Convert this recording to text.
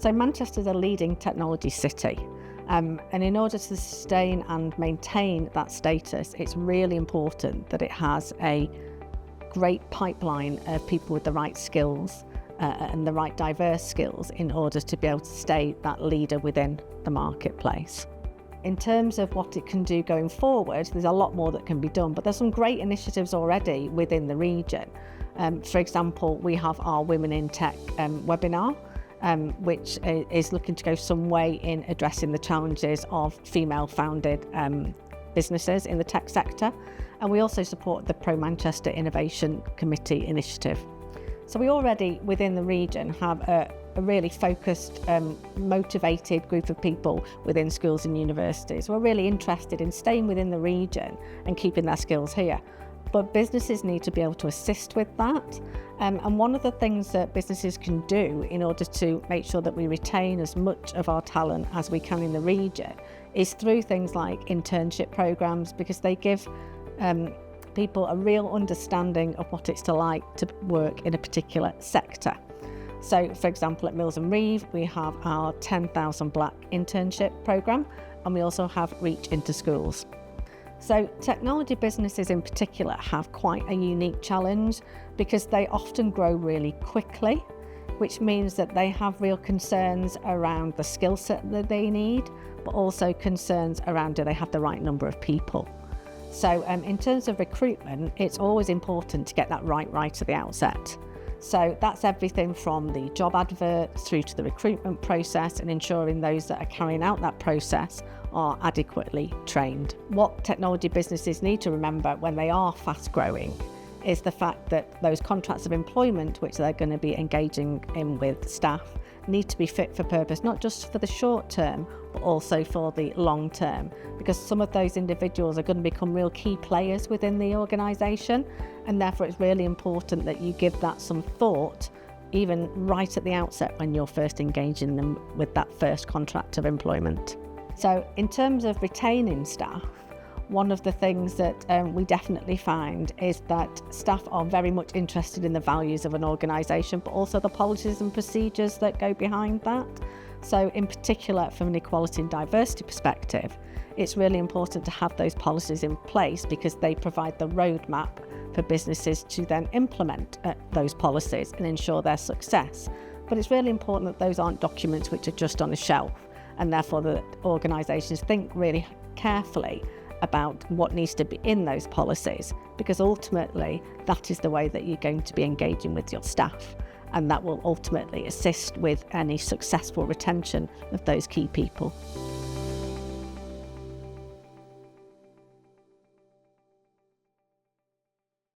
So Manchester's a leading technology city. And in order to sustain and maintain that status, it's really important that it has a great pipeline of people with the right skills and the right diverse skills in order to be able to stay that leader within the marketplace. In terms of what it can do going forward, there's a lot more that can be done, but there's some great initiatives already within the region. For example, we have our Women in Tech webinar, which is looking to go some way in addressing the challenges of female-founded businesses in the tech sector. And we also support the Pro Manchester Innovation Committee initiative. So we already, within the region, have a really focused, motivated group of people within schools and universities who are really interested in staying within the region and keeping their skills here. But businesses need to be able to assist with that. And one of the things that businesses can do in order to make sure that we retain as much of our talent as we can in the region is through things like internship programs, because they give people a real understanding of what it's like to work in a particular sector. So, for example, at Mills and Reeve, we have our 10,000 Black internship programme, and we also have Reach into Schools. So technology businesses in particular have quite a unique challenge because they often grow really quickly, which means that they have real concerns around the skill set that they need, but also concerns around do they have the right number of people. So in terms of recruitment, it's always important to get that right at the outset. So that's everything from the job advert through to the recruitment process and ensuring those that are carrying out that process are adequately trained. What technology businesses need to remember when they are fast growing is the fact that those contracts of employment which they're going to be engaging in with staff need to be fit for purpose, not just for the short term, but also for the long term, because some of those individuals are going to become real key players within the organisation, and therefore it's really important that you give that some thought, even right at the outset when you're first engaging them with that first contract of employment. So in terms of retaining staff, one of the things that we definitely find is that staff are very much interested in the values of an organisation, but also the policies and procedures that go behind that. So in particular, from an equality and diversity perspective, it's really important to have those policies in place because they provide the roadmap for businesses to then implement those policies and ensure their success. But it's really important that those aren't documents which are just on a shelf, and therefore the organisations think really carefully about what needs to be in those policies, because ultimately that is the way that you're going to be engaging with your staff, and that will ultimately assist with any successful retention of those key people.